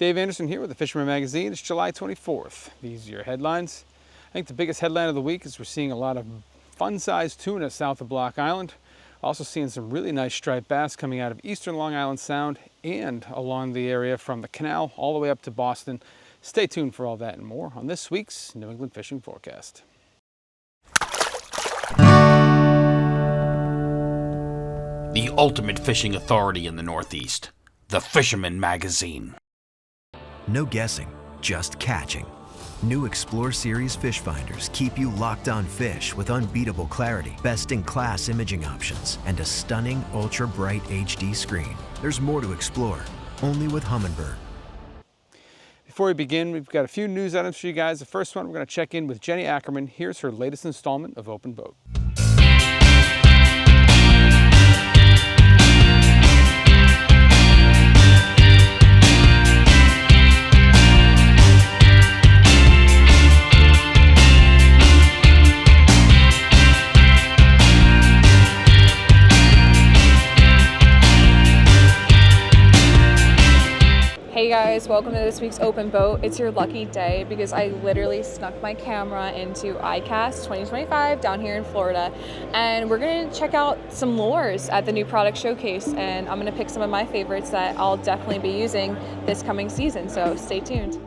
Dave Anderson here with the Fisherman magazine. It's July 24th. These are your headlines. I think the biggest headline of the week is we're seeing a lot of fun-sized tuna south of Block Island. Also seeing some really nice striped bass coming out of eastern Long Island Sound and along the area from the Canal all the way up to Boston. Stay tuned for all that and more on this week's New England Fishing Forecast. The ultimate fishing authority in the Northeast, the Fisherman magazine. No guessing, just catching. New Explore Series fish finders keep you locked on fish with unbeatable clarity, best-in-class imaging options, and a stunning ultra-bright HD screen. There's more to explore, only with Humminbird. Before we begin, we've got a few news items for you guys. The first one, we're going to check in with Jenni Ackerman. Here's her latest installment of Open Boat. Hey guys, welcome to this week's Open Boat. It's your lucky day because I literally snuck my camera into ICAST 2025 down here in Florida, and we're gonna check out some lures at the new product showcase, and I'm gonna pick some of my favorites that I'll definitely be using this coming season, so stay tuned.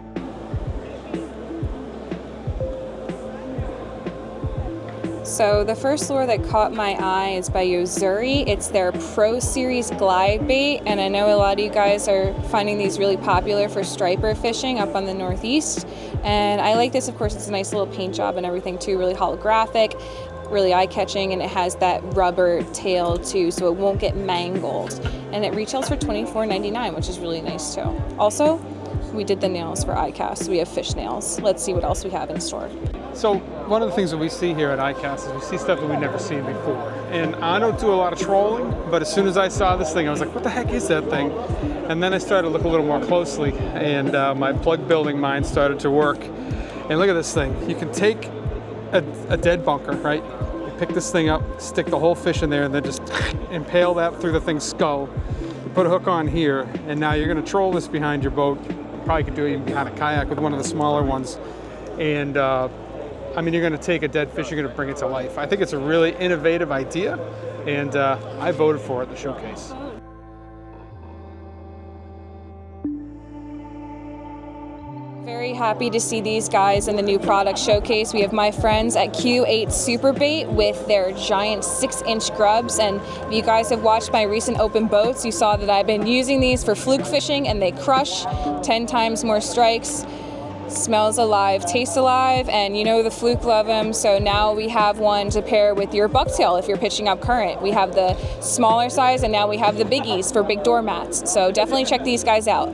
So the first lure that caught my eye is by Yo-Zuri. It's their Pro Series glide bait, and I know a lot of you guys are finding these really popular for striper fishing up on the Northeast. And I like this, of course, it's a nice little paint job and everything too, really holographic, really eye-catching, and it has that rubber tail too, so it won't get mangled. And it retails for $24.99, which is really nice too. Also, we did the nails for ICAST, so we have fish nails. Let's see what else we have in store. So one of the things that we see here at ICAST is we see stuff that we've never seen before. And I don't do a lot of trolling, but as soon as I saw this thing, I was like, what the heck is that thing? And then I started to look a little more closely, and my plug building mind started to work. And look at this thing. You can take a dead bunker, right? You pick this thing up, stick the whole fish in there, and then just impale that through the thing's skull. You put a hook on here, and now you're gonna troll this behind your boat. You probably could do it even behind a kayak with one of the smaller ones. And I mean, you're going to take a dead fish, you're going to bring it to life. I think it's a really innovative idea, and I voted for it at the showcase. Very happy to see these guys in the new product showcase. We have my friends at Q8 Superbait with their giant 6-inch grubs, and if you guys have watched my recent open boats, you saw that I've been using these for fluke fishing, and they crush 10 times more strikes. Smells alive, tastes alive, and you know the fluke love them, so now we have one to pair with your bucktail if you're pitching up current. We have the smaller size, and now we have the biggies for big doormats, so definitely check these guys out.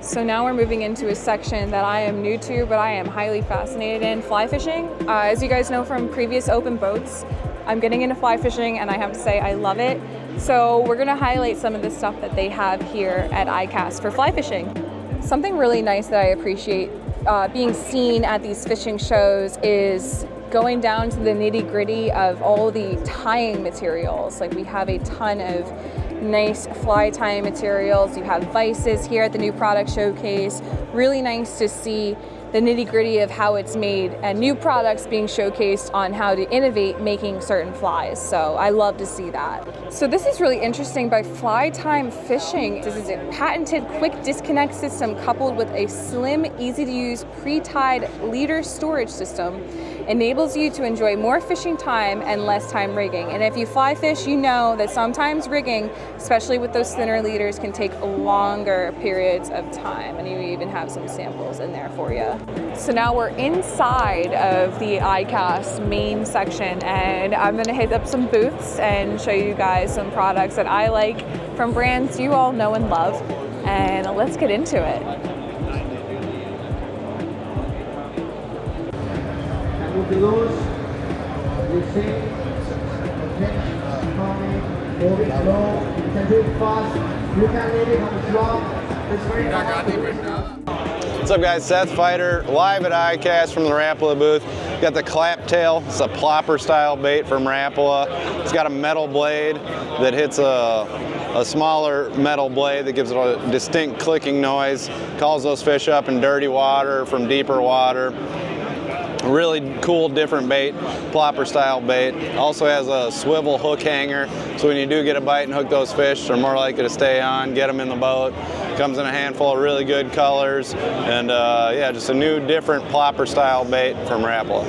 So now we're moving into a section that I am new to, but I am highly fascinated in, fly fishing. As you guys know from previous open boats, I'm getting into fly fishing, and I have to say I love it. So we're gonna highlight some of the stuff that they have here at ICAST for fly fishing. Something really nice that I appreciate being seen at these fishing shows is going down to the nitty-gritty of all the tying materials. Like we have a ton of nice fly tying materials. You have vices here at the new product showcase. Really nice to see the nitty-gritty of how it's made and new products being showcased on how to innovate making certain flies. So I love to see that. So this is really interesting by Fly Time Fishing. This is a patented quick disconnect system coupled with a slim, easy to use pre-tied leader storage system. Enables you to enjoy more fishing time and less time rigging. And if you fly fish, you know that sometimes rigging, especially with those thinner leaders, can take longer periods of time. And you even have some samples in there for you. So now we're inside of the ICAST main section, and I'm gonna hit up some booths and show you guys some products that I like from brands you all know and love. And let's get into it. Move the loose, releasing, coming, move it slow, you can do it fast, you can leave it on the drop, it's very fast. What's up guys, Seth Fighter, live at ICAST from the Rampola booth. Got the clap tail. It's a plopper style bait from Rapala. It's got a metal blade that hits a smaller metal blade that gives it a distinct clicking noise. Calls those fish up in dirty water from deeper water. Really cool, different bait, plopper style bait. Also has a swivel hook hanger, so when you do get a bite and hook those fish, they're more likely to stay on, get them in the boat. Comes in a handful of really good colors, and yeah, just a new, different plopper style bait from Rapala.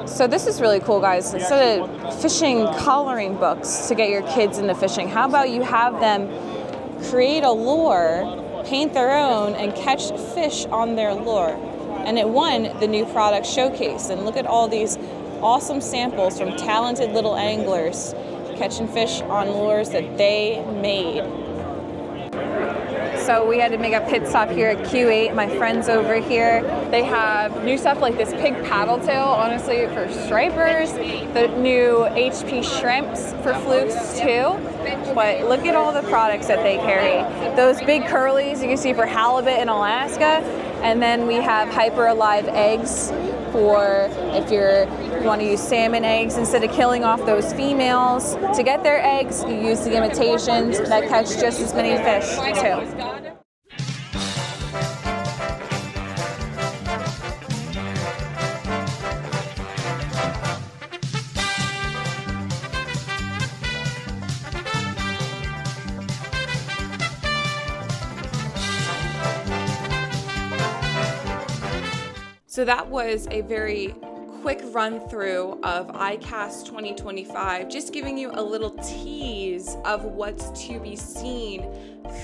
So this is really cool, guys. Instead of fishing coloring books to get your kids into fishing, how about you have them create a lure, paint their own, and catch fish on their lure. And it won the new product showcase. And look at all these awesome samples from talented little anglers catching fish on lures that they made. So we had to make a pit stop here at Q8. My friends over here, they have new stuff like this pig paddle tail, honestly, for stripers, the new HP shrimps for flukes too. But look at all the products that they carry. Those big curlies you can see for halibut in Alaska. And then we have hyper alive eggs for if you want to use salmon eggs. Instead of killing off those females to get their eggs, you use the imitations that catch just as many fish too. So that was a very quick run through of ICAST 2025, just giving you a little tease of what's to be seen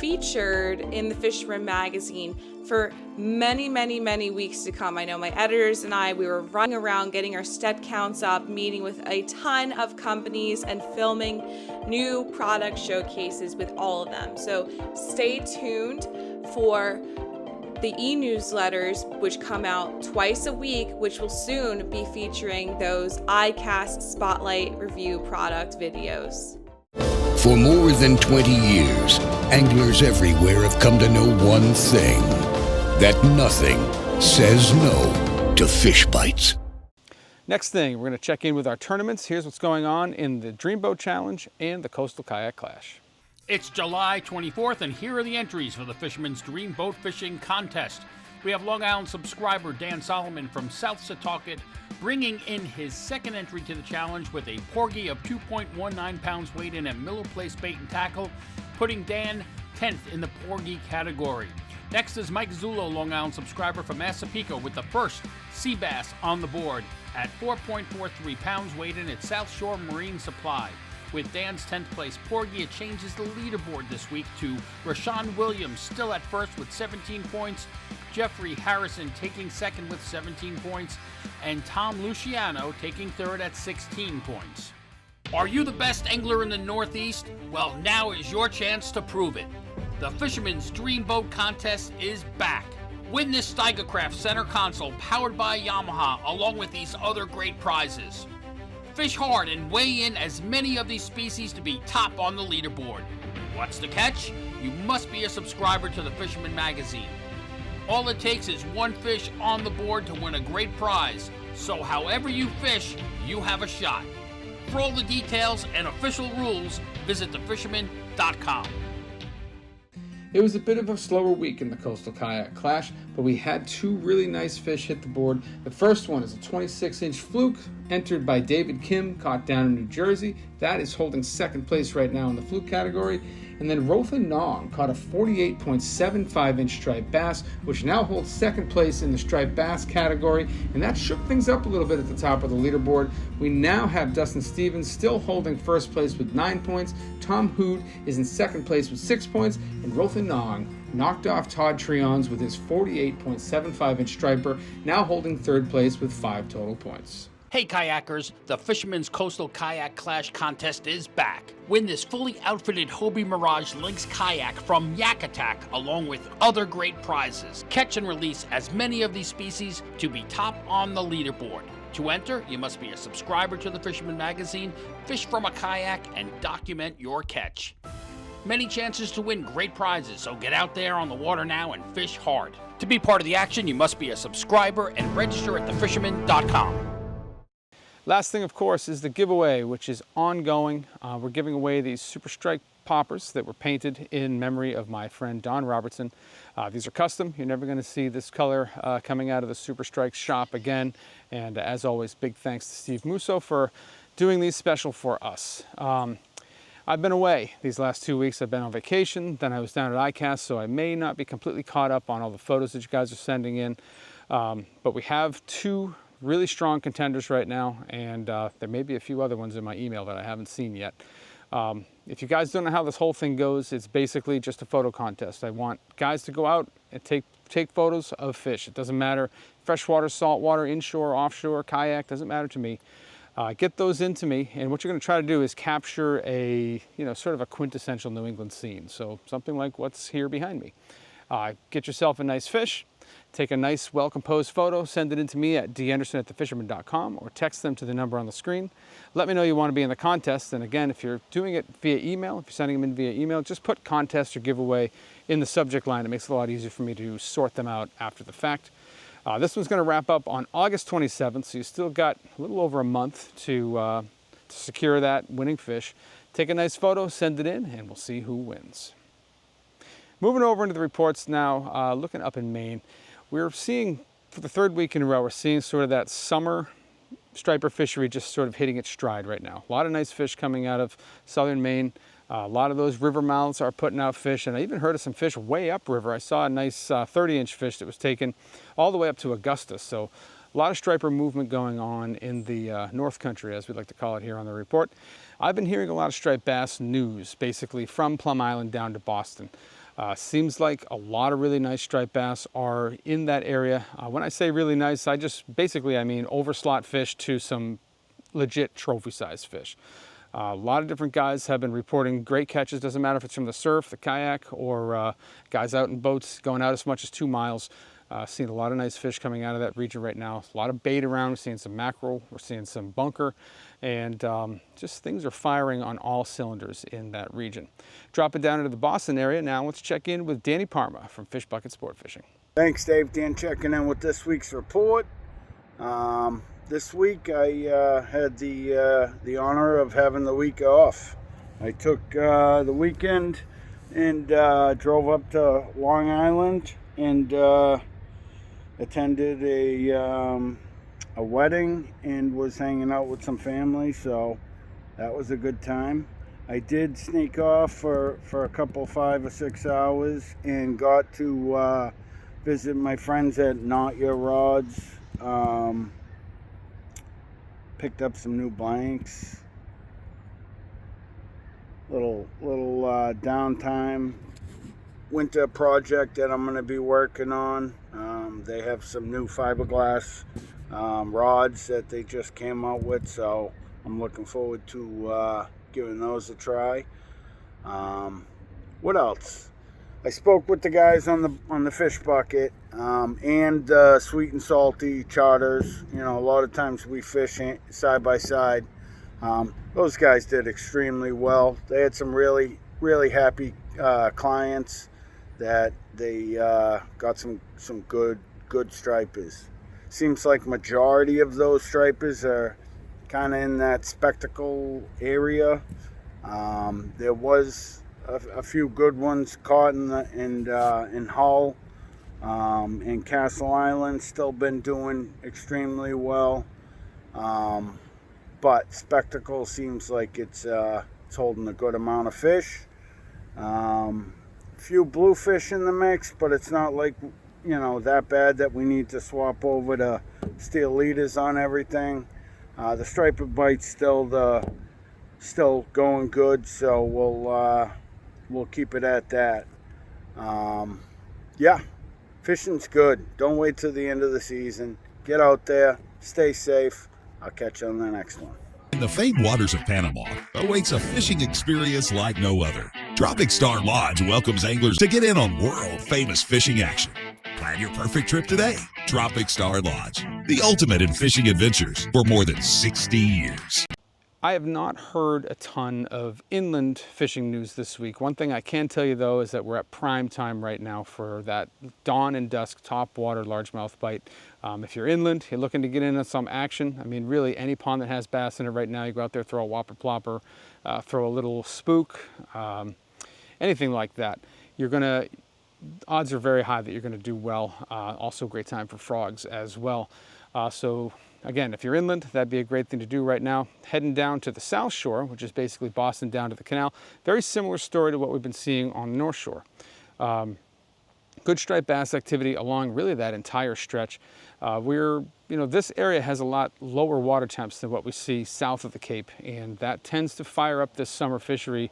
featured in the Fisherman magazine for many, many, many weeks to come. I know my editors and I, we were running around getting our step counts up, meeting with a ton of companies and filming new product showcases with all of them. So stay tuned for the e-newsletters, which come out twice a week, which will soon be featuring those ICAST Spotlight Review product videos. For more than 20 years, anglers everywhere have come to know one thing, that nothing says no to fish bites. Next thing, we're going to check in with our tournaments. Here's what's going on in the Dreamboat Challenge and the Coastal Kayak Clash. It's July 24th, and here are the entries for the Fisherman's Dreamboat Fishing Contest. We have Long Island subscriber Dan Solomon from South Setauket bringing in his second entry to the challenge with a porgy of 2.19 pounds weight in at Miller Place Bait and Tackle, putting Dan 10th in the porgy category. Next is Mike Zullo, Long Island subscriber from Massapequa, with the first sea bass on the board at 4.43 pounds weight in at South Shore Marine Supply. With Dan's 10th place porgy, it changes the leaderboard this week to Rashawn Williams still at first with 17 points, Jeffrey Harrison taking second with 17 points, and Tom Luciano taking third at 16 points. Are you the best angler in the Northeast? Well, now is your chance to prove it. The Fisherman's Dreamboat Contest is back. Win this Steigercraft center console powered by Yamaha along with these other great prizes. Fish hard and weigh in as many of these species to be top on the leaderboard. What's the catch? You must be a subscriber to the Fisherman magazine. All it takes is one fish on the board to win a great prize, so however you fish, you have a shot. For all the details and official rules, visit thefisherman.com. It was a bit of a slower week in the Coastal Kayak Clash, but we had two really nice fish hit the board. The first one is a 26-inch fluke entered by David Kim, caught down in New Jersey. That is holding second place right now in the fluke category. And then Rothan Nong caught a 48.75-inch striped bass, which now holds second place in the striped bass category. And that shook things up a little bit at the top of the leaderboard. We now have Dustin Stevens still holding first place with 9 points. Tom Hood is in second place with 6 points. And Rothan Nong knocked off Todd Treonze with his 48.75-inch striper, now holding third place with 5 total points. Hey kayakers, the Fisherman's Coastal Kayak Clash contest is back. Win this fully outfitted Hobie Mirage Lynx kayak from Yak Attack along with other great prizes. Catch and release as many of these species to be top on the leaderboard. To enter, you must be a subscriber to the Fisherman magazine, fish from a kayak, and document your catch. Many chances to win great prizes, so get out there on the water now and fish hard. To be part of the action, you must be a subscriber and register at thefisherman.com. Last thing, of course, is the giveaway, which is ongoing. We're giving away these Super Strike poppers that were painted in memory of my friend Don Robertson. These are custom. You're never going to see this color coming out of the Super Strike shop again. And as always, big thanks to Steve Musso for doing these special for us. I've been away these last 2 weeks. I've been on vacation, then I was down at ICAST, so I may not be completely caught up on all the photos that you guys are sending in. But we have 2 really strong contenders right now, and there may be a few other ones in my email that I haven't seen yet. If you guys don't know how this whole thing goes, it's basically just a photo contest. I want guys to go out and take photos of fish. It doesn't matter, freshwater, saltwater, inshore, offshore, kayak, doesn't matter to me. Get those into me, and what you're going to try to do is capture a, sort of a quintessential New England scene. So something like what's here behind me. Get yourself a nice fish, take a nice, well-composed photo, send it in to me at danderson@thefisherman.com, or text them to the number on the screen. Let me know you want to be in the contest, and again, if you're doing it via email, if you're sending them in via email, just put contest or giveaway in the subject line. It makes it a lot easier for me to sort them out after the fact. This one's going to wrap up on August 27th, so you still got a little over a month to secure that winning fish. Take a nice photo, send it in, and we'll see who wins. Moving over into the reports now, looking up in Maine, we're seeing, for the 3rd week in a row, we're seeing sort of that summer striper fishery just sort of hitting its stride right now. A lot of nice fish coming out of southern Maine. A lot of those river mouths are putting out fish, and I even heard of some fish way upriver. I saw a nice 30-inch fish that was taken all the way up to Augusta. So a lot of striper movement going on in the North Country, as we like to call it here on the report. I've been hearing a lot of striped bass news, basically from Plum Island down to Boston. Seems like a lot of really nice striped bass are in that area. When I say really nice, I mean overslot fish to some legit trophy-sized fish. A lot of different guys have been reporting great catches. Doesn't matter if it's from the surf, the kayak, or guys out in boats going out as much as 2 miles. Seeing a lot of nice fish coming out of that region right now. A lot of bait around. We're seeing some mackerel. We're seeing some bunker. And just things are firing on all cylinders in that region. Dropping down into the Boston area now, let's check in with Danny Parma from Fish Bucket Sport Fishing. Thanks, Dave. Dan checking in with this week's report. This week I had the honor of having the week off. I took the weekend and drove up to Long Island and attended a wedding and was hanging out with some family, so that was a good time. I did sneak off for a couple 5 or 6 hours and got to visit my friends at Not Your Rods. Picked up some new blanks. Little downtime winter project that I'm going to be working on. They have some new fiberglass rods that they just came out with, so I'm looking forward to giving those a try. What else? I spoke with the guys on the Fish Bucket and Sweet and Salty charters. A lot of times we fish side by side. Those guys did extremely well. They had some really, really happy clients that they got some good stripers. Seems like majority of those stripers are kind of in that spectacle area. There was a few good ones caught in Hull and Castle Island. Still been doing extremely well, but spectacle seems like it's holding a good amount of fish. Few bluefish in the mix, but it's not like that bad that we need to swap over to steel leaders on everything. The striper bite's still going good, so we'll keep it at that. Yeah, fishing's good. Don't wait till the end of the season. Get out there, stay safe. I'll catch you on the next one. In the famed waters of Panama awaits a fishing experience like no other. Tropic Star Lodge welcomes anglers to get in on world-famous fishing action. Plan your perfect trip today. Tropic Star Lodge, the ultimate in fishing adventures for more than 60 years. I have not heard a ton of inland fishing news this week. One thing I can tell you though is that we're at prime time right now for that dawn and dusk topwater largemouth bite. If you're inland, you're looking to get into some action. I mean, really any pond that has bass in it right now, you go out there, throw a whopper plopper, throw a little spook, anything like that. Odds are very high that you're gonna do well. Also a great time for frogs as well. So again, if you're inland, that'd be a great thing to do right now. Heading down to the South Shore, which is basically Boston down to the Canal. Very similar story to what we've been seeing on the North Shore. Good striped bass activity along really that entire stretch. This area has a lot lower water temps than what we see south of the Cape, and that tends to fire up this summer fishery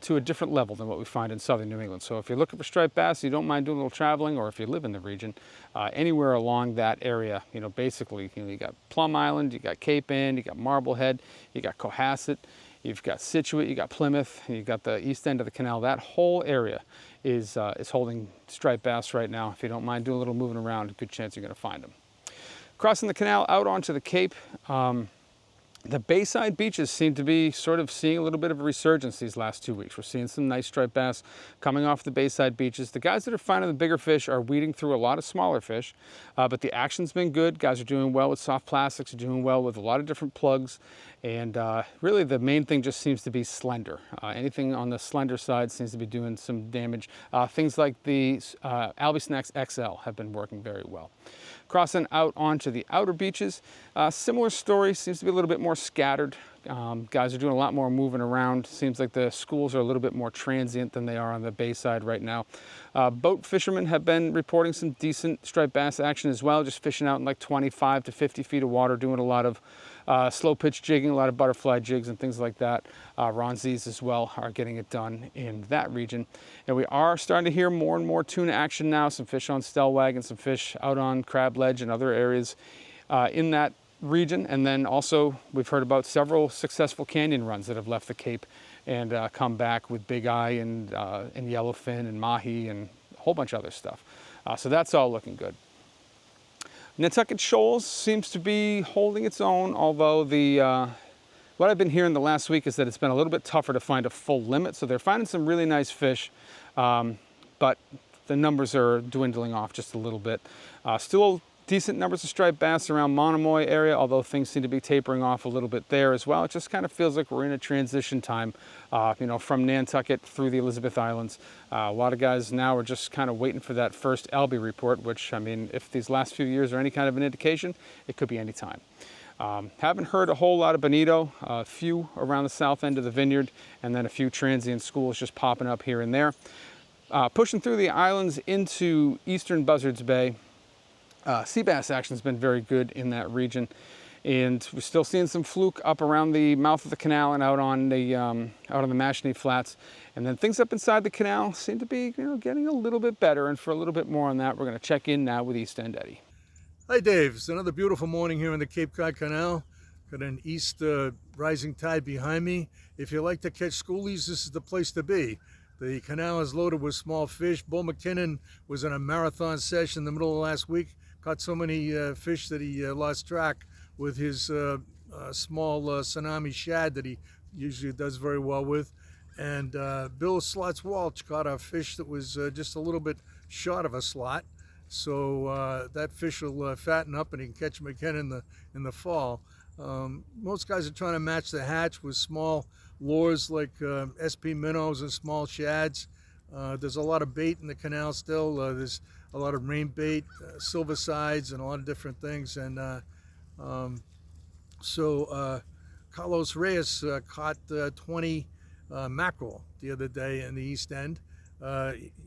to a different level than what we find in southern New England. So if you're looking for striped bass, you don't mind doing a little traveling, or if you live in the region, anywhere along that area, basically, you got Plum Island, you got Cape End, you got Marblehead, you got Cohasset, you've got Scituate, you got Plymouth, you've got the east end of the canal. That whole area is holding striped bass right now. If you don't mind doing a little moving around, a good chance you're going to find them. Crossing the canal out onto the Cape, the bayside beaches seem to be sort of seeing a little bit of a resurgence these last 2 weeks. We're seeing some nice striped bass coming off the bayside beaches. The guys that are finding the bigger fish are weeding through a lot of smaller fish, but the action's been good. Guys are doing well with soft plastics, are doing well with a lot of different plugs, and really the main thing just seems to be slender. Anything on the slender side seems to be doing some damage. Things like the Albisnax XL have been working very well. Crossing out onto the outer beaches, similar story, seems to be a little bit more scattered. Guys are doing a lot more moving around. Seems like the schools are a little bit more transient than they are on the bayside right now. Boat fishermen have been reporting some decent striped bass action as well, just fishing out in like 25 to 50 feet of water, doing a lot of slow pitch jigging, a lot of butterfly jigs and things like that. Ronzis as well are getting it done in that region. And we are starting to hear more and more tuna action now, some fish on Stellwagen, some fish out on Crab Ledge and other areas in that region. And then also we've heard about several successful canyon runs that have left the Cape and come back with bigeye and yellowfin and mahi and a whole bunch of other stuff. So that's all looking good. Nantucket Shoals seems to be holding its own, although what I've been hearing the last week is that it's been a little bit tougher to find a full limit. So they're finding some really nice fish, but the numbers are dwindling off just a little bit. Still decent numbers of striped bass around Monomoy area, although things seem to be tapering off a little bit there as well. It just kind of feels like we're in a transition time, from Nantucket through the Elizabeth Islands. A lot of guys now are just kind of waiting for that first Albie report, which, I mean, if these last few years are any kind of an indication, it could be any time. Haven't heard a whole lot of bonito, a few around the south end of the vineyard, and then a few transient schools just popping up here and there. Pushing through the islands into eastern Buzzards Bay, sea bass action has been very good in that region, and we're still seeing some fluke up around the mouth of the canal and out on the Mashanee Flats. And then things up inside the canal seem to be getting a little bit better. And for a little bit more on that, we're going to check in now with East End Eddie. Hi Dave, it's another beautiful morning here in the Cape Cod Canal. Got an east rising tide behind me. If you like to catch schoolies, this is the place to be. The canal is loaded with small fish. Bull McKinnon was in a marathon session in the middle of last week. Caught so many fish that he lost track with his small tsunami shad that he usually does very well with. And Bill Slots-Walsh caught a fish that was just a little bit short of a slot. So that fish will fatten up and he can catch them again in the fall. Most guys are trying to match the hatch with small lures like SP minnows and small shads. There's a lot of bait in the canal still. There's a lot of rain bait, silver sides, and a lot of different things. And Carlos Reyes caught 20 mackerel the other day in the East End.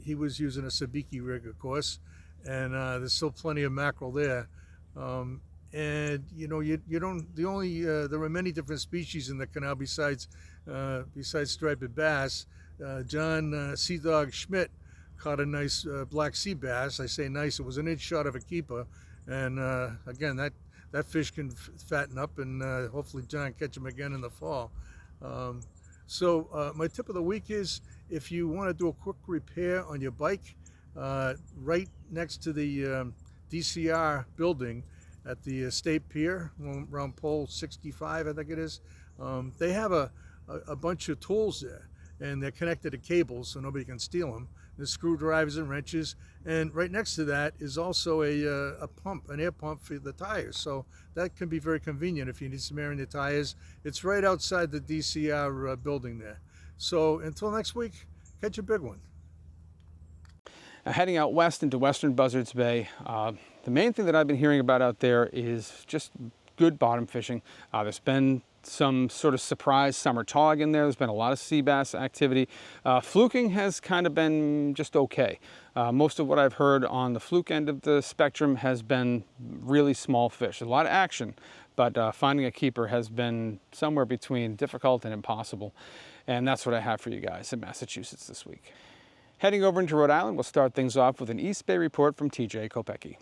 He was using a sabiki rig, of course, and there's still plenty of mackerel there. And you don't. There are many different species in the canal besides striped bass. John Sea Dog Schmidt caught a nice black sea bass. I say nice, it was an inch short of a keeper. And again, that fish can fatten up, and hopefully John catch him again in the fall. So my tip of the week is, if you want to do a quick repair on your bike, right next to the DCR building at the State Pier around pole 65, I think it is. They have a bunch of tools there, and they're connected to cables so nobody can steal them. There's screwdrivers and wrenches, and right next to that is also a pump, an air pump for the tires. So that can be very convenient if you need some air in the tires. It's right outside the DCR building there. So until next week, catch a big one. Heading out west into western Buzzards Bay, the main thing that I've been hearing about out there is just good bottom fishing. There's been some sort of surprise summer tog in there. There's been a lot of sea bass activity. Fluking has kind of been just okay. Most of what I've heard on the fluke end of the spectrum has been really small fish. A lot of action, but finding a keeper has been somewhere between difficult and impossible. And that's what I have for you guys in Massachusetts this week. Heading over into Rhode Island, we'll start things off with an East Bay report from TJ Kopecky.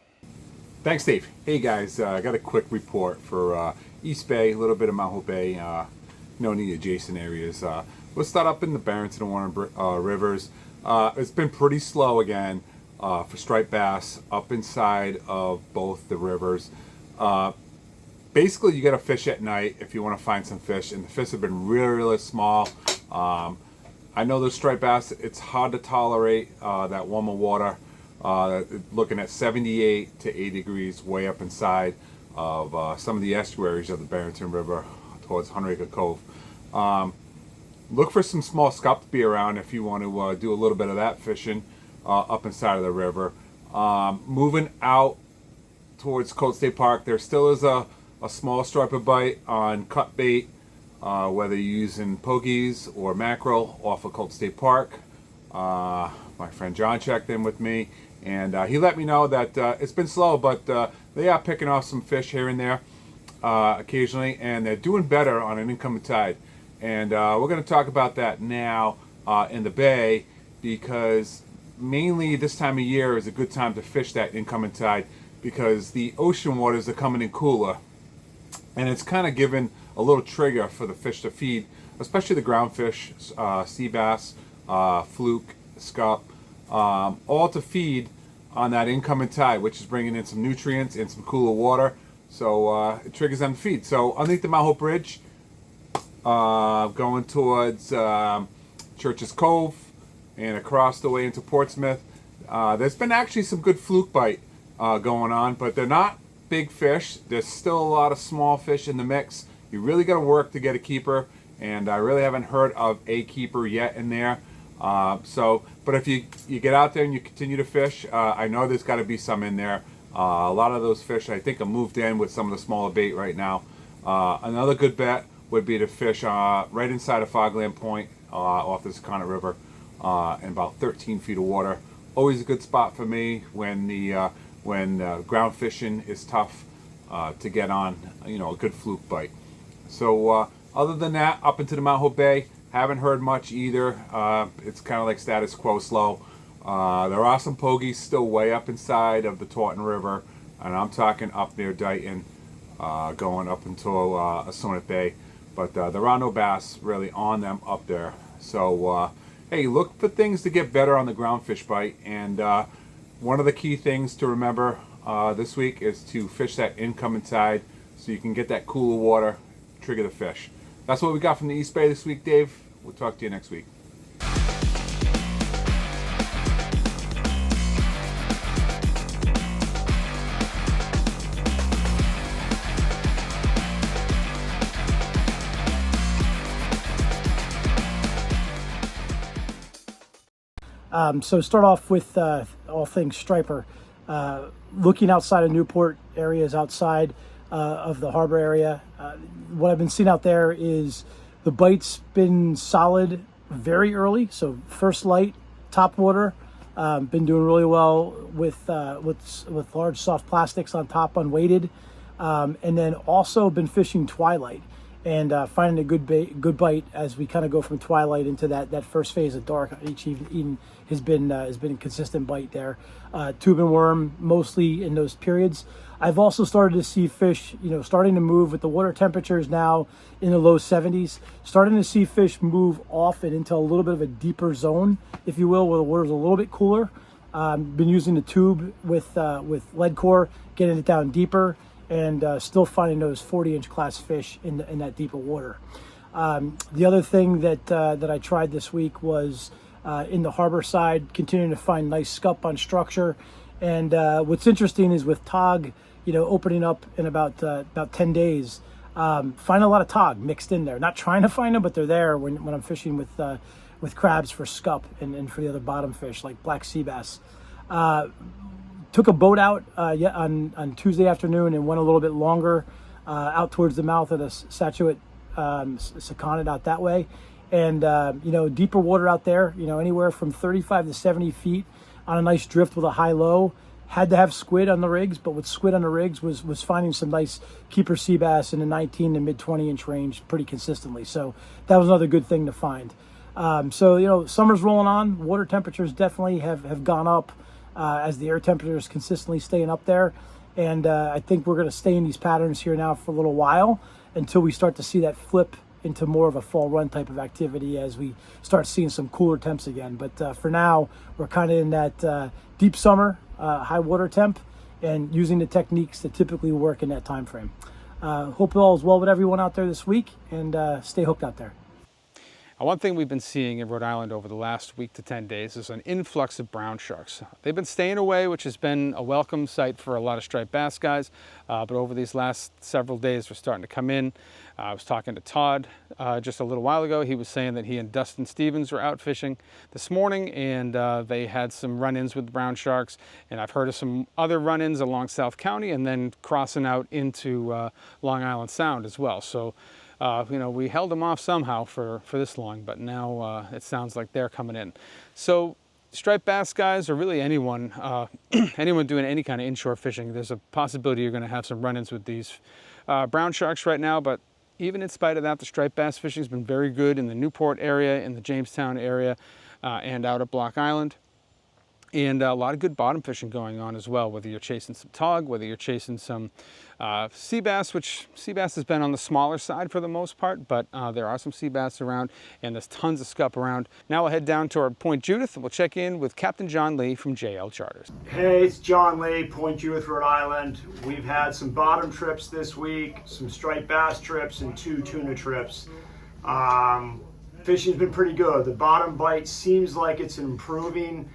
Thanks, Dave. Hey guys, I got a quick report for East Bay, a little bit of Maho Bay, any adjacent areas. We'll start up in the Barrington and Warren rivers. It's been pretty slow again for striped bass up inside of both the rivers. Basically, you got to fish at night if you want to find some fish, and the fish have been really, really small. I know those striped bass, it's hard to tolerate that warmer water. Looking at 78 to 80 degrees way up inside of some of the estuaries of the Barrington River towards Hundred Acre Cove. Look for some small scup to be around if you want to do a little bit of that fishing up inside of the river. Moving out towards Cold State Park, there still is a small striper bite on cut bait, whether you're using pogies or mackerel off of Cold State Park. My friend John checked in with me, and he let me know that it's been slow, but they are picking off some fish here and there occasionally, and they're doing better on an incoming tide. And we're going to talk about that now in the bay, because mainly this time of year is a good time to fish that incoming tide, because the ocean waters are coming in cooler, and it's kind of giving a little trigger for the fish to feed, especially the groundfish, sea bass, fluke, scup, all to feed on that incoming tide, which is bringing in some nutrients and some cooler water. So it triggers them to feed. So underneath the Maho Bridge, going towards Church's Cove and across the way into Portsmouth, there's been actually some good fluke bite going on, but they're not big fish. There's still a lot of small fish in the mix. You really got to work to get a keeper, and I really haven't heard of a keeper yet in there. But if you get out there and you continue to fish, I know there's got to be some in there. A lot of those fish, I think, are moved in with some of the smaller bait right now. Another good bet would be to fish right inside of Fogland Point off the Secana River in about 13 feet of water. Always a good spot for me when ground fishing is tough to get on, a good fluke bite. So other than that, up into the Maho Bay, haven't heard much either. It's kind of like status quo slow. There are some pogies still way up inside of the Taunton River, and I'm talking up near Dighton, going up until Assonet Bay. But there are no bass really on them up there. So, hey, look for things to get better on the groundfish bite. And one of the key things to remember this week is to fish that incoming tide so you can get that cooler water, trigger the fish. That's what we got from the East Bay this week, Dave. We'll talk to you next week. So start off with all things striper. Looking outside of Newport, areas outside of the harbor area. What I've been seeing out there is the bite's been solid very early. So first light, top water, been doing really well with large soft plastics on top, unweighted, and then also been fishing twilight and finding a good bite as we kind of go from twilight into that first phase of dark. Each evening has been a consistent bite there. Tube and worm mostly in those periods. I've also started to see fish, starting to move with the water temperatures now in the low 70s, starting to see fish move off and into a little bit of a deeper zone, if you will, where the water's a little bit cooler. Been using the tube with lead core, getting it down deeper, and still finding those 40-inch class fish in that deeper water. The other thing that I tried this week was in the harbor side, continuing to find nice scup on structure. And what's interesting is with tog, opening up in about 10 days, find a lot of tog mixed in there. Not trying to find them, but they're there when I'm fishing with crabs for scup and for the other bottom fish like black sea bass. Took a boat out on Tuesday afternoon and went a little bit longer out towards the mouth of the Scituate Saconnet out that way. And, deeper water out there, anywhere from 35 to 70 feet on a nice drift with a high-low. Had to have squid on the rigs, but with squid on the rigs was finding some nice keeper sea bass in the 19 to mid 20-inch range pretty consistently. So that was another good thing to find. Summer's rolling on. Water temperatures definitely have gone up as the air temperature is consistently staying up there. And I think we're going to stay in these patterns here now for a little while until we start to see that flip into more of a fall run type of activity as we start seeing some cooler temps again. But for now, we're kind of in that deep summer, high water temp, and using the techniques that typically work in that time frame. Hope all is well with everyone out there this week, and stay hooked out there. One thing we've been seeing in Rhode Island over the last week to 10 days is an influx of brown sharks. They've been staying away, which has been a welcome sight for a lot of striped bass guys, but over these last several days they're starting to come in. I was talking to Todd just a little while ago. He was saying that he and Dustin Stevens were out fishing this morning, and they had some run-ins with brown sharks, and I've heard of some other run-ins along South County and then crossing out into Long Island Sound as well. So we held them off somehow for this long, but now it sounds like they're coming in. So striped bass guys, or really anyone doing any kind of inshore fishing, there's a possibility you're going to have some run-ins with these brown sharks right now. But even in spite of that, the striped bass fishing has been very good in the Newport area, in the Jamestown area, and out at Block Island. And a lot of good bottom fishing going on as well, whether you're chasing some tog, whether you're chasing some sea bass, which sea bass has been on the smaller side for the most part, but there are some sea bass around, and there's tons of scup around. Now we'll head down toward Point Judith, and we'll check in with Captain John Lee from JL Charters. Hey, it's John Lee, Point Judith, Rhode Island. We've had some bottom trips this week, some striped bass trips, and 2 tuna trips. Fishing's been pretty good. The bottom bite seems like it's improving.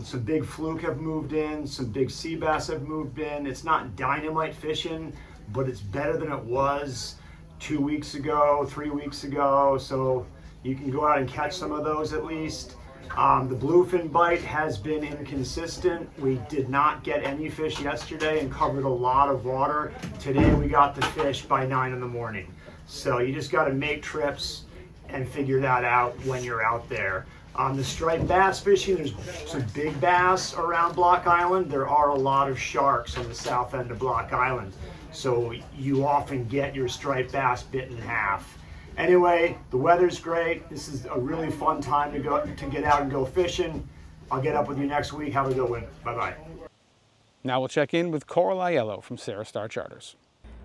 Some big fluke have moved in, some big sea bass have moved in. It's not dynamite fishing, but it's better than it was 2 weeks ago, 3 weeks ago, so you can go out and catch some of those at least. The bluefin bite has been inconsistent. We did not get any fish yesterday and covered a lot of water. Today we got the fish by 9 in the morning. So you just got to make trips and figure that out when you're out there. On the striped bass fishing, there's some big bass around Block Island. There are a lot of sharks on the south end of Block Island, so you often get your striped bass bit in half. Anyway, the weather's great. This is a really fun time to get out and go fishing. I'll get up with you next week. Have a good one. Bye-bye. Now we'll check in with Coral Aiello from Sara Star Charters.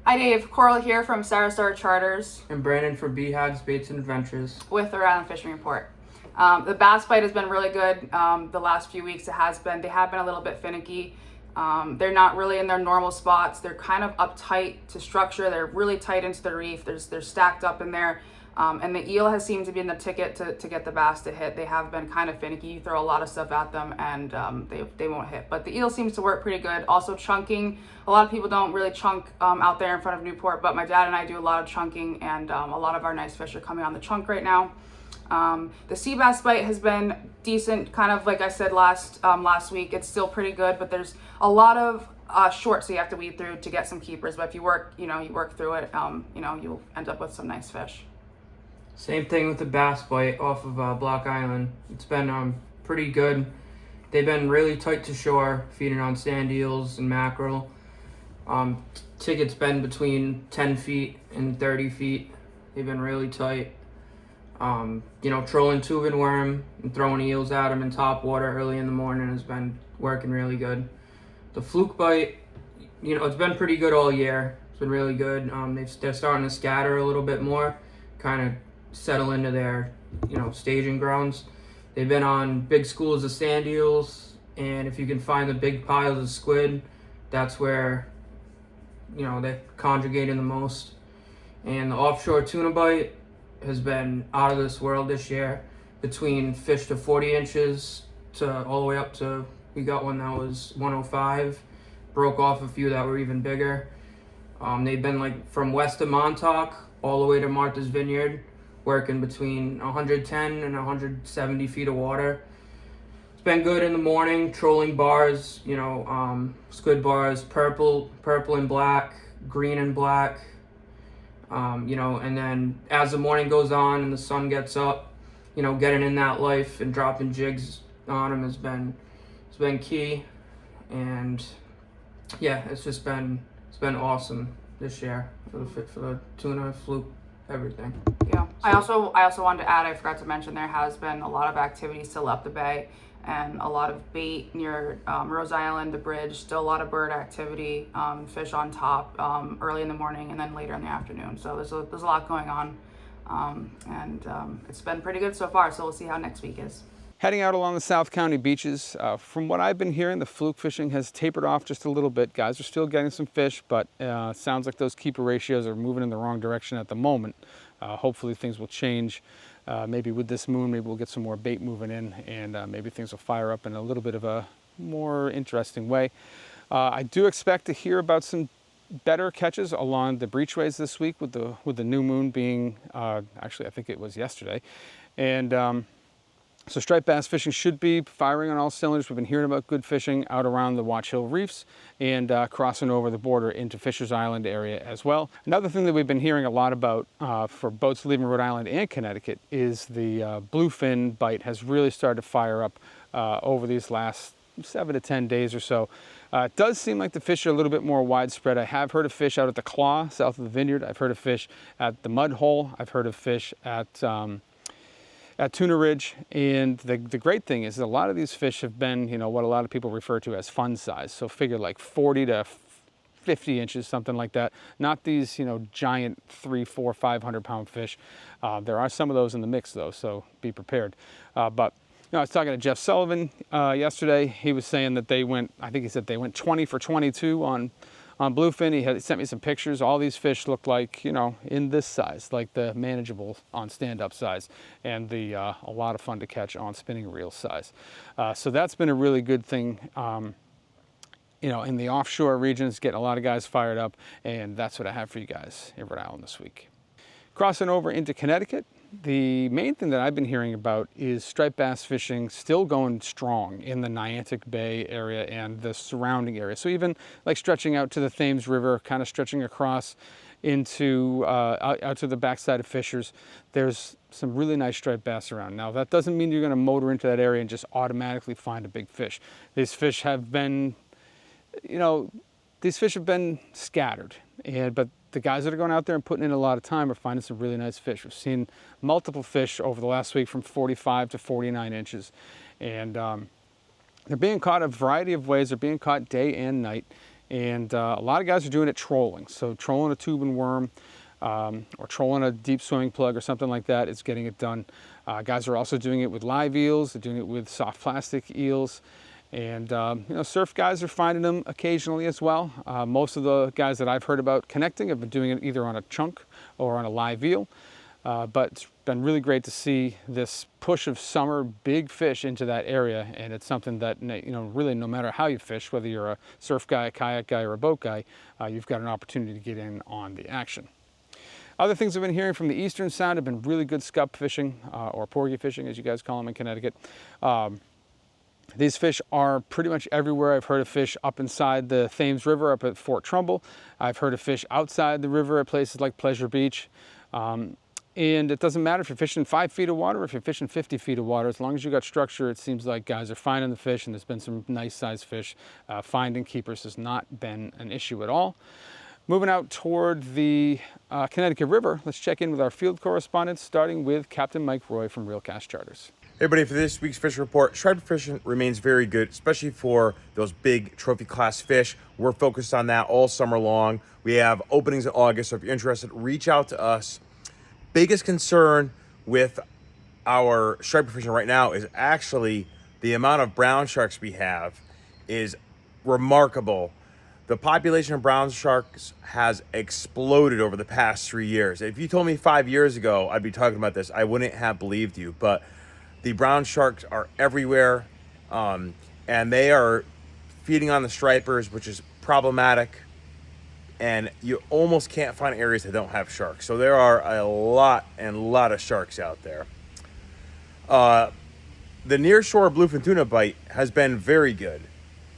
Hi Dave, Coral here from Sara Star Charters. And Brandon for Behags Baits and Adventures. With the Rhode Island Fishing Report. The bass bite has been really good. The last few weeks they have been a little bit finicky. They're not really in their normal spots. They're kind of uptight to structure. They're really tight into the reef. They're stacked up in there. And the eel has seemed to be in the ticket to get the bass to hit. They have been kind of finicky. You throw a lot of stuff at them and they won't hit. But the eel seems to work pretty good. Also chunking. A lot of people don't really chunk out there in front of Newport, but my dad and I do a lot of chunking, and a lot of our nice fish are coming on the chunk right now. The sea bass bite has been decent, kind of like I said last week. It's still pretty good, but there's a lot of shorts so you have to weed through to get some keepers. But if you work through it, you'll end up with some nice fish. Same thing with the bass bite off of Block Island. It's been pretty good. They've been really tight to shore, feeding on sand eels and mackerel. Ticket's been between 10 feet and 30 feet. They've been really tight. Trolling tubing worm and throwing eels at them in top water early in the morning has been working really good. The fluke bite, it's been pretty good all year. It's been really good. They're starting to scatter a little bit more, kind of settle into their, staging grounds. They've been on big schools of sand eels, and if you can find the big piles of squid, that's where you know, they're conjugating the most. And the offshore tuna bite has been out of this world this year, between fish to 40 inches to all the way up to, we got one that was 105, broke off a few that were even bigger. They've been like from west of Montauk all the way to Martha's Vineyard, working between 110 and 170 feet of water. It's been good in the morning, trolling bars, you know, squid bars, purple and black, green and black, you know, and then as the morning goes on and the sun gets up, you know, getting in that life and dropping jigs on them has been key. And yeah, it's been awesome this year for the tuna, fluke, everything. Yeah. I also wanted to add, I forgot to mention, there has been a lot of activity still up the bay and a lot of bait near Rhode Island, the bridge, still a lot of bird activity, fish on top early in the morning and then later in the afternoon. So there's a lot going on, and it's been pretty good so far. So we'll see how next week is. Heading out along the South County beaches, from what I've been hearing, the fluke fishing has tapered off just a little bit. Guys are still getting some fish, but sounds like those keeper ratios are moving in the wrong direction at the moment. Hopefully things will change. Maybe with this moon, maybe we'll get some more bait moving in, and maybe things will fire up in a little bit of a more interesting way. I do expect to hear about some better catches along the breachways this week with the new moon being, actually I think it was yesterday. And so striped bass fishing should be firing on all cylinders. We've been hearing about good fishing out around the Watch Hill reefs and crossing over the border into Fisher's Island area as well. Another thing that we've been hearing a lot about for boats leaving Rhode Island and Connecticut is the bluefin bite has really started to fire up over these last 7 to 10 days or so. It does seem like the fish are a little bit more widespread. I have heard of fish out at the Claw, south of the Vineyard. I've heard of fish at the Mud Hole. I've heard of fish at Tuna Ridge, and the great thing is a lot of these fish have been, you know, what a lot of people refer to as fun size. So figure like 40 to 50 inches, something like that. Not these, you know, giant 300, 400, 500 pound fish. There are some of those in the mix though, so be prepared. But you know, I was talking to Jeff Sullivan yesterday. He was saying that they went, I think he said they went 20 for 22 on bluefin. He sent me some pictures. All these fish looked like, you know, in this size, like the manageable on stand-up size, and the a lot of fun to catch on spinning reel size. So that's been a really good thing. You know, in the offshore regions, getting a lot of guys fired up, and that's what I have for you guys in Rhode Island this week. Crossing over into Connecticut, the main thing that I've been hearing about is striped bass fishing still going strong in the Niantic Bay area and the surrounding area. So even like stretching out to the Thames River, kind of stretching across into out to the backside of Fishers, there's some really nice striped bass around. Now that doesn't mean you're going to motor into that area and just automatically find a big fish. These fish have been, you know, these fish have been scattered, but the guys that are going out there and putting in a lot of time are finding some really nice fish. We've seen multiple fish over the last week from 45 to 49 inches. And they're being caught a variety of ways. They're being caught day and night. And a lot of guys are doing it trolling. So trolling a tube and worm or trolling a deep swimming plug or something like that is getting it done. Guys are also doing it with live eels. They're doing it with soft plastic eels. And you know, surf guys are finding them occasionally as well. Most of the guys that I've heard about connecting have been doing it either on a chunk or on a live eel. But it's been really great to see this push of summer big fish into that area. And it's something that, you know, really no matter how you fish, whether you're a surf guy, a kayak guy, or a boat guy, you've got an opportunity to get in on the action. Other things I've been hearing from the Eastern Sound have been really good scup fishing, or porgy fishing as you guys call them in Connecticut. These fish are pretty much everywhere. I've heard of fish up inside the Thames River up at Fort Trumbull. I've heard of fish outside the river at places like Pleasure Beach. And it doesn't matter if you're fishing 5 feet of water or if you're fishing 50 feet of water. As long as you got structure, it seems like guys are finding the fish, and there's been some nice sized fish. Finding keepers has not been an issue at all. Moving out toward the Connecticut River, let's check in with our field correspondents, starting with Captain Mike Roy from Reelcast Charters. Hey everybody, for this week's fish report, striped fishing remains very good, especially for those big trophy class fish. We're focused on that all summer long. We have openings in August, so if you're interested, reach out to us. Biggest concern with our striped fishing right now is actually the amount of brown sharks we have is remarkable. The population of brown sharks has exploded over the past 3 years. If you told me 5 years ago I'd be talking about this, I wouldn't have believed you. But the brown sharks are everywhere, and they are feeding on the stripers, which is problematic. And you almost can't find areas that don't have sharks. So there are a lot of sharks out there. The nearshore bluefin tuna bite has been very good.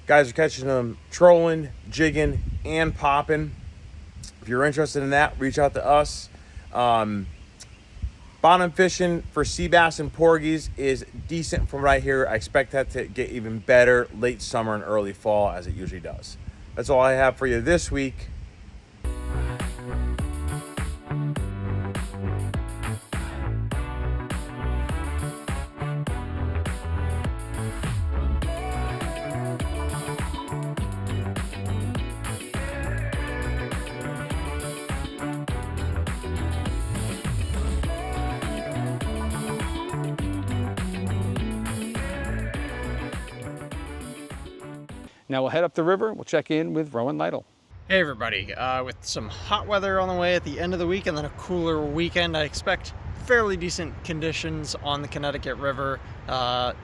Guys are catching them trolling, jigging, and popping. If you're interested in that, reach out to us. Bottom fishing for sea bass and porgies is decent from right here. I expect that to get even better late summer and early fall, as it usually does. That's all I have for you this week. Now we'll head up the river. We'll check in with Rowan Lytle. Hey everybody, with some hot weather on the way at the end of the week and then a cooler weekend, I expect fairly decent conditions on the Connecticut River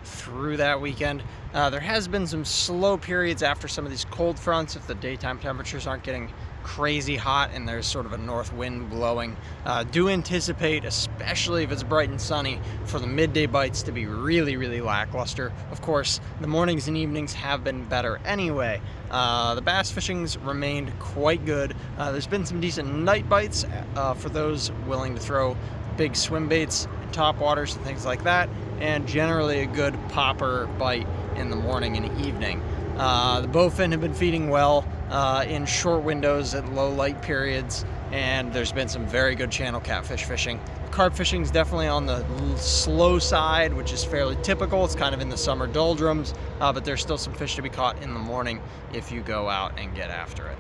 through that weekend. There has been some slow periods after some of these cold fronts if the daytime temperatures aren't getting crazy hot and there's sort of a north wind blowing. Do anticipate, especially if it's bright and sunny, for the midday bites to be really lackluster. Of course, the mornings and evenings have been better anyway. The bass fishing's remained quite good. There's been some decent night bites for those willing to throw big swim baits, top waters and things like that, and generally a good popper bite in the morning and evening. The bowfin have been feeding well in short windows at low light periods, and there's been some very good channel catfish fishing. Carp fishing is definitely on the slow side, which is fairly typical. It's kind of in the summer doldrums, but there's still some fish to be caught in the morning if you go out and get after it.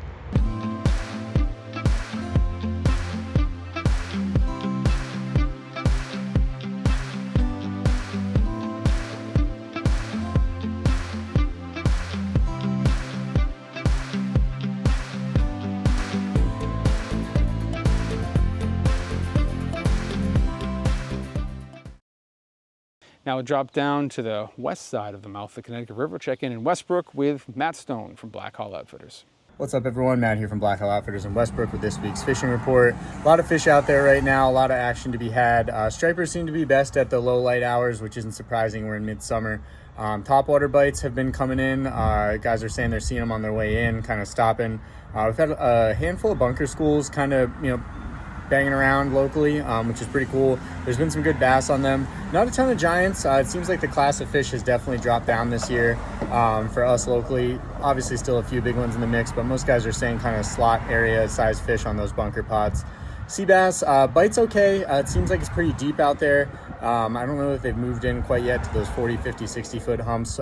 Now we'll drop down to the west side of the mouth of the Connecticut River, check in Westbrook with Matt Stone from Black Hall Outfitters. What's up everyone, Matt here from Black Hall Outfitters in Westbrook with this week's fishing report. A lot of fish out there right now, a lot of action to be had. Stripers seem to be best at the low light hours, which isn't surprising, we're in midsummer. Topwater bites have been coming in. Guys are saying they're seeing them on their way in, kind of stopping. We've had a handful of bunker schools kind of, banging around locally, which is pretty cool. There's been some good bass on them. Not a ton of giants. It seems like the class of fish has definitely dropped down this year for us locally. Obviously still a few big ones in the mix, but most guys are saying kind of slot area size fish on those bunker pots. Sea bass, bites okay. It seems like it's pretty deep out there. I don't know if they've moved in quite yet to those 40, 50, 60 foot humps,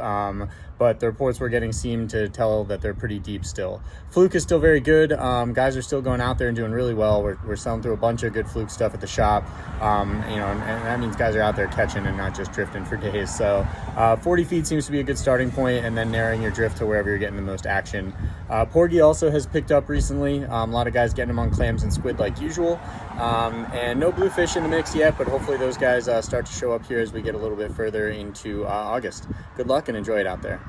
but the reports we're getting seem to tell that they're pretty deep still. Fluke is still very good. Guys are still going out there and doing really well. We're selling through a bunch of good fluke stuff at the shop, and that means guys are out there catching and not just drifting for days. So 40 feet seems to be a good starting point, and then narrowing your drift to wherever you're getting the most action. Porgy also has picked up recently. A lot of guys getting them on clams and squid like usual. And no bluefish in the mix yet, but hopefully those guys start to show up here as we get a little bit further into August. Good luck and enjoy it out there.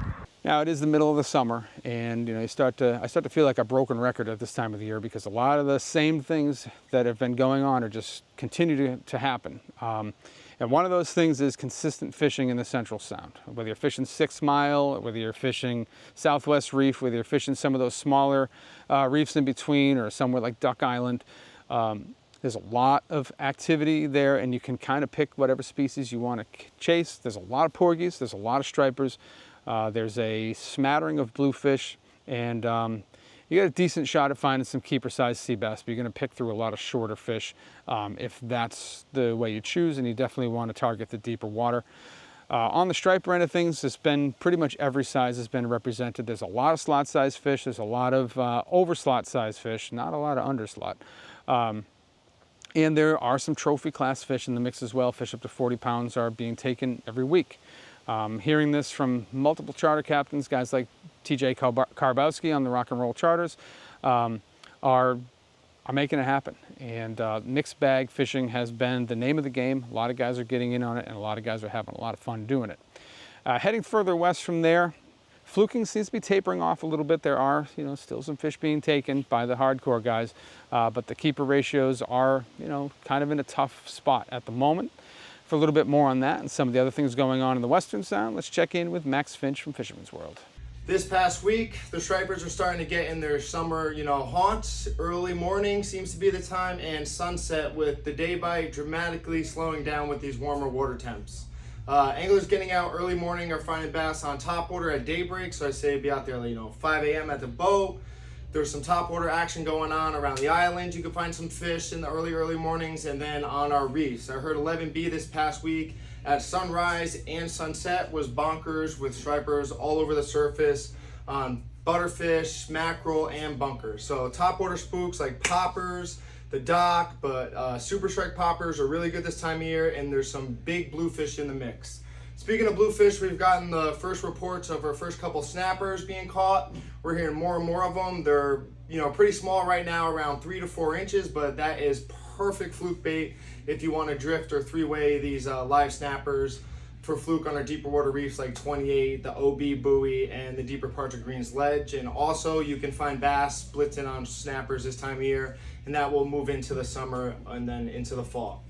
Now it is the middle of the summer, and I start to feel like a broken record at this time of the year because a lot of the same things that have been going on are just continue to happen. And one of those things is consistent fishing in the Central Sound. Whether you're fishing 6 Mile, whether you're fishing Southwest Reef, whether you're fishing some of those smaller reefs in between, or somewhere like Duck Island. There's a lot of activity there, and you can kind of pick whatever species you want to chase. There's a lot of porgies, there's a lot of stripers, there's a smattering of bluefish, and you get a decent shot at finding some keeper-sized sea bass, but you're going to pick through a lot of shorter fish if that's the way you choose, and you definitely want to target the deeper water. On the striper end of things, it's been pretty much every size has been represented. There's a lot of slot-sized fish, there's a lot of over-slot-sized fish, not a lot of under-slot. And there are some trophy class fish in the mix as well. Fish up to 40 pounds are being taken every week. Hearing this from multiple charter captains, guys like TJ Karbowski on the Rock and Roll Charters, are making it happen. And mixed bag fishing has been the name of the game. A lot of guys are getting in on it, and a lot of guys are having a lot of fun doing it. Heading further west from there, fluking seems to be tapering off a little bit. There are, still some fish being taken by the hardcore guys, but the keeper ratios are, kind of in a tough spot at the moment. For a little bit more on that and some of the other things going on in the Western Sound, let's check in with Max Finch from Fisherman's World. This past week, the stripers are starting to get in their summer, haunts. Early morning seems to be the time, and sunset, with the day bite dramatically slowing down with these warmer water temps. Anglers getting out early morning are finding bass on topwater at daybreak, so I say be out there, 5 a.m. at the boat. There's some topwater action going on around the island. You can find some fish in the early mornings, and then on our reefs. I heard 11B this past week at sunrise and sunset was bonkers, with stripers all over the surface on butterfish, mackerel, and bunkers. So topwater spooks like poppers, the dock, but super strike poppers are really good this time of year, and there's some big bluefish in the mix. Speaking of bluefish, we've gotten the first reports of our first couple snappers being caught. We're hearing more and more of them. They're pretty small right now, around 3 to 4 inches, but that is perfect fluke bait if you want to drift or three-way these live snappers for fluke on our deeper water reefs like 28, the OB buoy, and the deeper parts of Green's Ledge. And also you can find bass splitting on snappers this time of year, and that will move into the summer and then into the fall.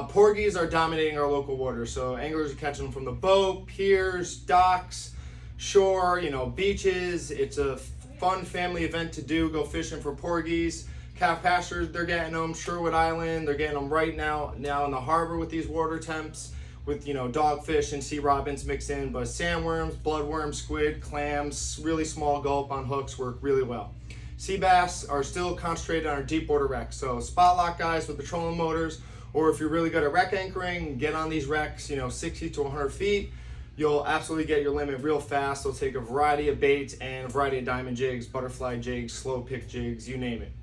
Porgies are dominating our local waters, so anglers are catching them from the boat, piers, docks, shore, beaches. It's a fun family event to do. Go fishing for porgies. Calf pastures, they're getting them. Rhode Island, they're getting them right now in the harbor with these water temps, with dogfish and sea robins mixed in. But sandworms, bloodworms, squid, clams, really small gulp on hooks work really well. Sea bass are still concentrated on our deep water wrecks, so spot lock guys with the trolling motors, or if you're really good at wreck anchoring, get on these wrecks, 60 to 100 feet. You'll absolutely get your limit real fast. They'll take a variety of baits and a variety of diamond jigs, butterfly jigs, slow pick jigs, you name it.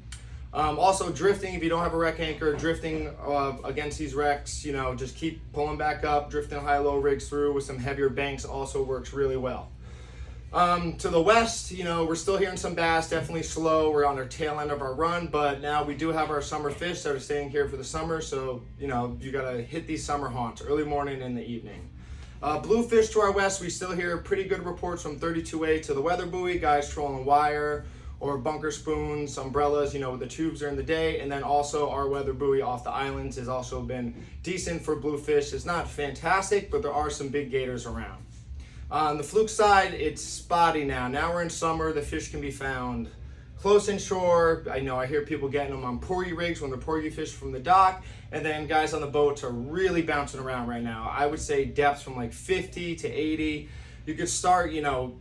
Also drifting, if you don't have a wreck anchor, drifting against these wrecks, just keep pulling back up, drifting high-low rigs through with some heavier banks also works really well. To the west, we're still hearing some bass, definitely slow. We're on our tail end of our run, but now we do have our summer fish that are staying here for the summer, so, you gotta hit these summer haunts, early morning and in the evening. Bluefish to our west, we still hear pretty good reports from 32A to the weather buoy, guys trolling wire or bunker spoons, umbrellas, the tubes during the day, and then also our weather buoy off the islands has also been decent for bluefish. It's not fantastic, but there are some big gators around. On the fluke side, it's spotty now. Now we're in summer, the fish can be found close inshore. I hear people getting them on porgy rigs when they're porgy fish from the dock, and then guys on the boats are really bouncing around right now. I would say depths from like 50 to 80. You could start,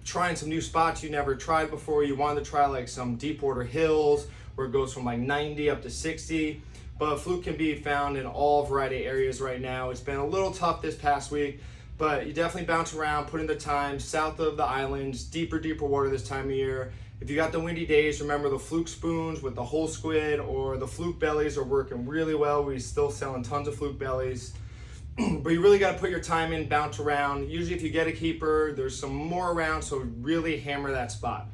trying some new spots you never tried before. You wanted to try like some deep water hills where it goes from like 90 up to 60. But fluke can be found in all variety of areas right now. It's been a little tough this past week, but you definitely bounce around, put in the time, south of the islands, deeper water this time of year. If you got the windy days, remember the fluke spoons with the whole squid or the fluke bellies are working really well. We're still selling tons of fluke bellies. But you really got to put your time in, bounce around. Usually if you get a keeper, there's some more around, so really hammer that spot.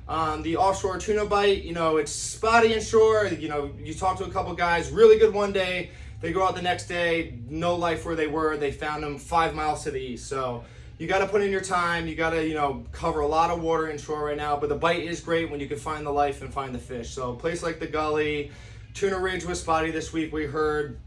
The offshore tuna bite, it's spotty inshore. You talk to a couple guys, really good one day. They go out the next day, no life where they were. They found them 5 miles to the east. So you got to put in your time. You got to, cover a lot of water inshore right now. But the bite is great when you can find the life and find the fish. So a place like the Gully, Tuna Ridge was spotty this week, we heard.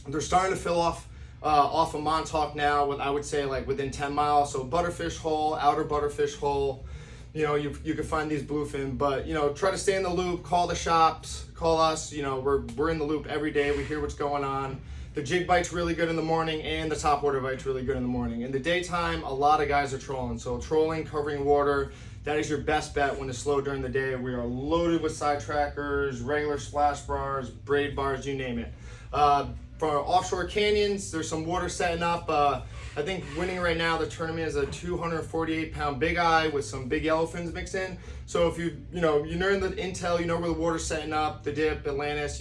They're starting to fill off of Montauk now, I would say like within 10 miles. So Butterfish Hole, Outer Butterfish Hole, you can find these bluefin, but try to stay in the loop, call the shops, call us, we're in the loop every day. We hear what's going on. The jig bite's really good in the morning, and the topwater bite's really good in the morning. In the daytime, a lot of guys are trolling. So trolling, covering water, that is your best bet when it's slow during the day. We are loaded with side trackers, regular splash bars, braid bars, you name it. For our offshore canyons, there's some water setting up. I think winning right now, the tournament is a 248-pound bigeye with some big yellowfins mixed in. So if you know in the intel, you know where the water's setting up, the dip, Atlantis,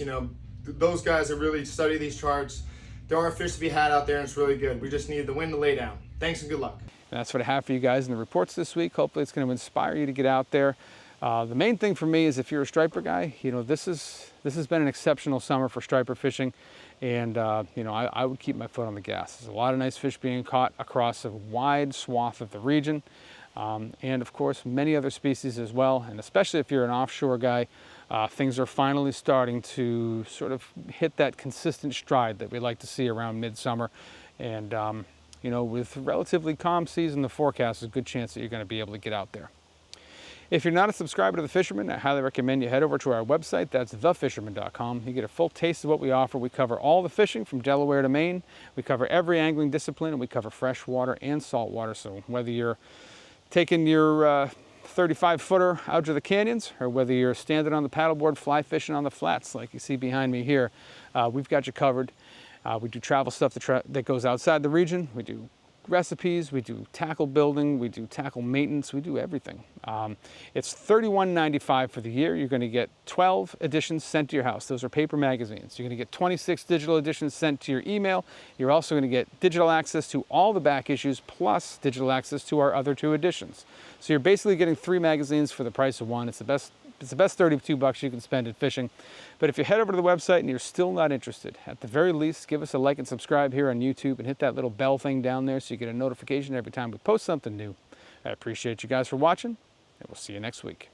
those guys that really study these charts. There are fish to be had out there, and it's really good. We just need the wind to lay down. Thanks and good luck. And that's what I have for you guys in the reports this week. Hopefully it's going to inspire you to get out there. The main thing for me is if you're a striper guy, you know, this has been an exceptional summer for striper fishing. And, you know, I would keep my foot on the gas. There's a lot of nice fish being caught across a wide swath of the region. And of course, many other species as well. And especially if you're an offshore guy, things are finally starting to sort of hit that consistent stride that we like to see around midsummer. And, you know, with relatively calm seas in the forecast, there's a good chance that you're going to be able to get out there. If you're not a subscriber to The Fisherman, I highly recommend you head over to our website. That's thefisherman.com. You get a full taste of what we offer. We cover all the fishing from Delaware to Maine. We cover every angling discipline, and we cover freshwater and saltwater. So whether you're taking your 35-footer out to the canyons, or whether you're standing on the paddleboard fly fishing on the flats like you see behind me here, we've got you covered. We do travel stuff that goes outside the region. We do recipes, we do tackle building, we do tackle maintenance, we do everything. It's $31.95 for the year. You're going to get 12 editions sent to your house. Those are paper magazines. You're going to get 26 digital editions sent to your email. You're also going to get digital access to all the back issues plus digital access to our other 2 editions. So you're basically getting 3 magazines for the price of 1. It's the best $32 you can spend in fishing. But if you head over to the website and you're still not interested, at the very least, give us a like and subscribe here on YouTube and hit that little bell thing down there so you get a notification every time we post something new. I appreciate you guys for watching, and we'll see you next week.